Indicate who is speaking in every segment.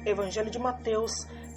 Speaker 1: Evangelho de Mateus,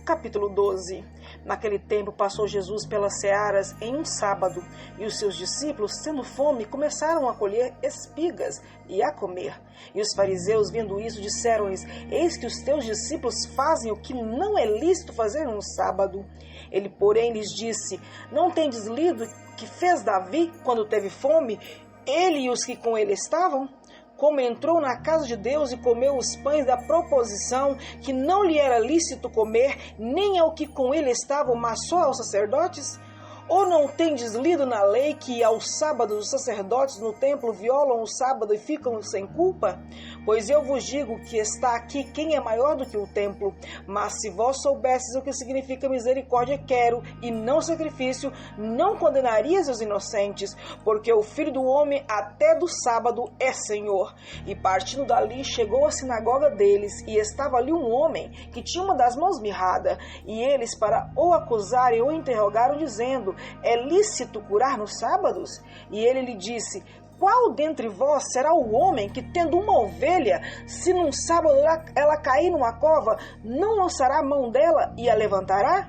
Speaker 1: capítulo 12. Naquele tempo passou Jesus pelas searas em um sábado, e os seus discípulos, tendo fome, começaram a colher espigas e a comer. E os fariseus, vendo isso, disseram-lhes: Eis que os teus discípulos fazem o que não é lícito fazer no sábado. Ele, porém, lhes disse: Não tendes lido que fez Davi quando teve fome, ele e os que com ele estavam? Como entrou na casa de Deus e comeu os pães da proposição, que não lhe era lícito comer, nem ao que com ele estavam, mas só aos sacerdotes? Ou não tendes lido na lei que aos sábados os sacerdotes no templo violam o sábado e ficam sem culpa? Pois eu vos digo que está aqui quem é maior do que o templo. Mas se vós soubesses o que significa misericórdia quero, e não sacrifício, não condenarias os inocentes, porque o Filho do Homem até do sábado é Senhor. E partindo dali, chegou à sinagoga deles, e estava ali um homem que tinha uma das mãos mirrada. E eles, para o acusarem, o interrogaram, dizendo: É lícito curar nos sábados? E ele lhe disse: Qual dentre vós será o homem que, tendo uma ovelha, se num sábado ela cair numa cova, não lançará a mão dela e a levantará?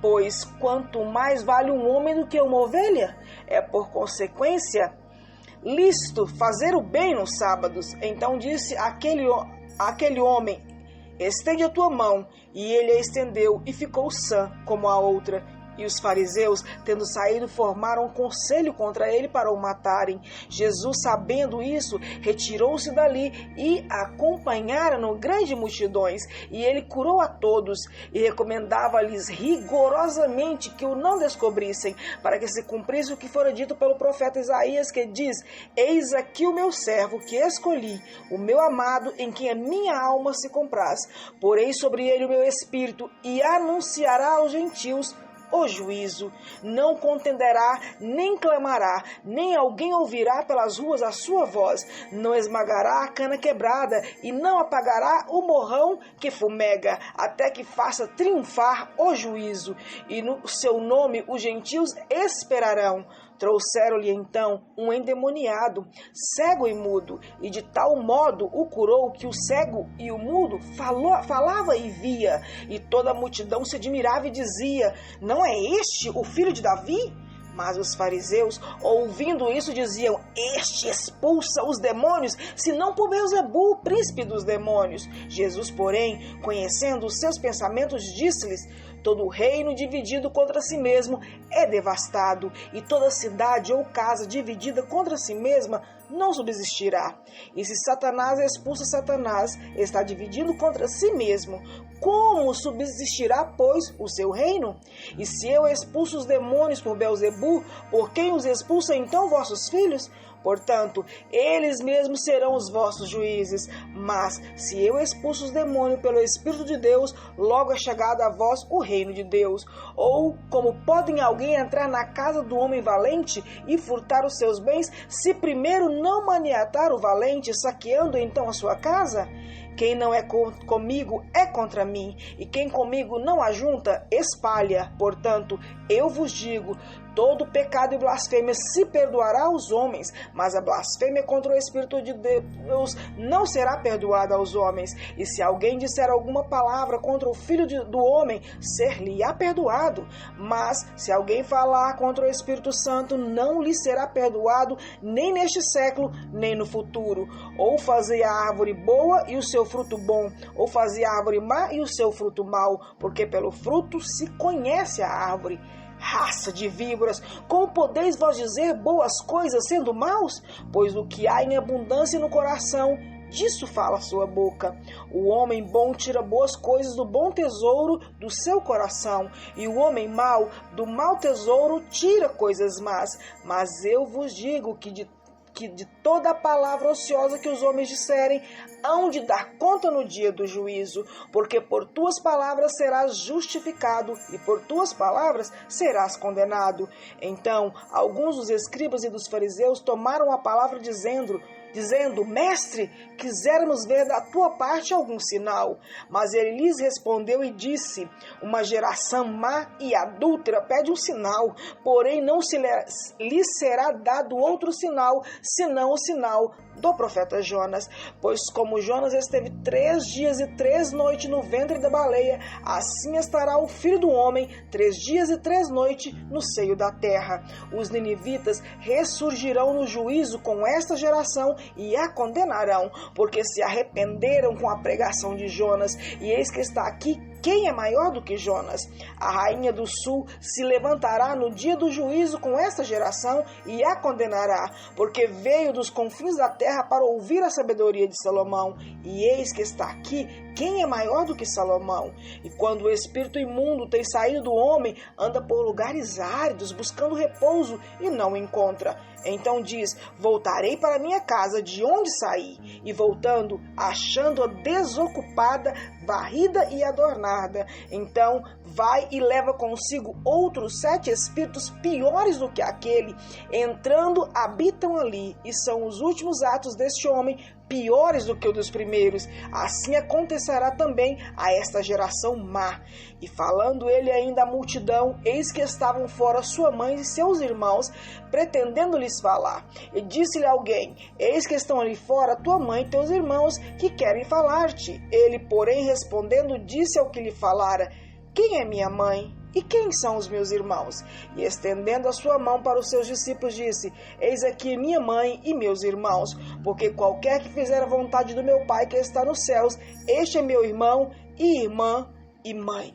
Speaker 1: Pois quanto mais vale um homem do que uma ovelha? É por consequência lícito fazer o bem nos sábados. Então disse aquele homem: Estende a tua mão. E ele a estendeu e ficou sã como a outra. E os fariseus, tendo saído, formaram um conselho contra ele para o matarem. Jesus, sabendo isso, retirou-se dali e acompanharam-no grandes multidões. E ele curou a todos e recomendava-lhes rigorosamente que o não descobrissem, para que se cumprisse o que fora dito pelo profeta Isaías, que diz: Eis aqui o meu servo que escolhi, o meu amado, em quem a minha alma se compraz. Porei sobre ele o meu espírito e anunciará aos gentios o juízo. Não contenderá, nem clamará, nem alguém ouvirá pelas ruas a sua voz. Não esmagará a cana quebrada e não apagará o morrão que fumega, até que faça triunfar o juízo. E no seu nome os gentios esperarão. Trouxeram-lhe então um endemoniado, cego e mudo, e de tal modo o curou que o cego e o mudo falava e via. E toda a multidão se admirava e dizia: Não é este o filho de Davi? Mas os fariseus, ouvindo isso, diziam: Este expulsa os demônios, senão por Beelzebul, o príncipe dos demônios. Jesus, porém, conhecendo os seus pensamentos, disse-lhes: Todo reino dividido contra si mesmo é devastado, e toda cidade ou casa dividida contra si mesma não subsistirá. E se Satanás expulsa Satanás, está dividindo contra si mesmo. Como subsistirá, pois, o seu reino? E se eu expulso os demônios por Beelzebul, por quem os expulsa então vossos filhos? Portanto, eles mesmos serão os vossos juízes. Mas, se eu expulso os demônios pelo Espírito de Deus, logo é chegado a vós o reino de Deus. Ou, como podem alguém entrar na casa do homem valente e furtar os seus bens, se primeiro não maniatar o valente, saqueando então a sua casa? Quem não é comigo é contra mim, e quem comigo não ajunta, espalha. Portanto, eu vos digo, todo pecado e blasfêmia se perdoará aos homens, mas a blasfêmia contra o Espírito de Deus não será perdoada aos homens. E se alguém disser alguma palavra contra o Filho do Homem, ser-lhe-á perdoado. Mas se alguém falar contra o Espírito Santo, não lhe será perdoado, nem neste século, nem no futuro. Ou fazei a árvore boa e o seu fruto bom, ou fazei a árvore má e o seu fruto mau, porque pelo fruto se conhece a árvore. Raça de víboras, como podeis vós dizer boas coisas sendo maus? Pois o que há em abundância no coração, disso fala a sua boca. O homem bom tira boas coisas do bom tesouro do seu coração, e o homem mau do mau tesouro tira coisas más. Mas eu vos digo que de toda a palavra ociosa que os homens disserem, hão de dar conta no dia do juízo, porque por tuas palavras serás justificado, e por tuas palavras serás condenado. Então, alguns dos escribas e dos fariseus tomaram a palavra, dizendo: dizendo: Mestre, quiséramos ver da tua parte algum sinal. Mas ele lhes respondeu e disse: uma geração má e adúltera pede um sinal, porém não lhe será dado outro sinal, senão o sinal do profeta Jonas. Pois como Jonas esteve 3 dias e 3 noites no ventre da baleia, assim estará o Filho do Homem 3 dias e 3 noites no seio da terra. Os ninivitas ressurgirão no juízo com esta geração e a condenarão, porque se arrependeram com a pregação de Jonas. E eis que está aqui quem é maior do que Jonas. A rainha do sul se levantará no dia do juízo com esta geração e a condenará, porque veio dos confins da terra para ouvir a sabedoria de Salomão. E eis que está aqui quem é maior do que Salomão. E quando o espírito imundo tem saído do homem, anda por lugares áridos, buscando repouso, e não encontra. Então diz: voltarei para minha casa de onde saí. E voltando, achando-a desocupada, varrida e adornada, então vai e leva consigo outros 7 espíritos piores do que aquele. Entrando, habitam ali, e são os últimos atos deste homem piores do que o dos primeiros. Assim acontecerá também a esta geração má. E falando ele ainda à multidão, eis que estavam fora sua mãe e seus irmãos, pretendendo lhes falar. E disse-lhe alguém: eis que estão ali fora tua mãe e teus irmãos, que querem falar-te. Ele, porém, respondendo, disse ao que lhe falara: quem é minha mãe? E quem são os meus irmãos? E estendendo a sua mão para os seus discípulos, disse: eis aqui minha mãe e meus irmãos, porque qualquer que fizer a vontade do meu Pai que está nos céus, este é meu irmão e irmã e mãe.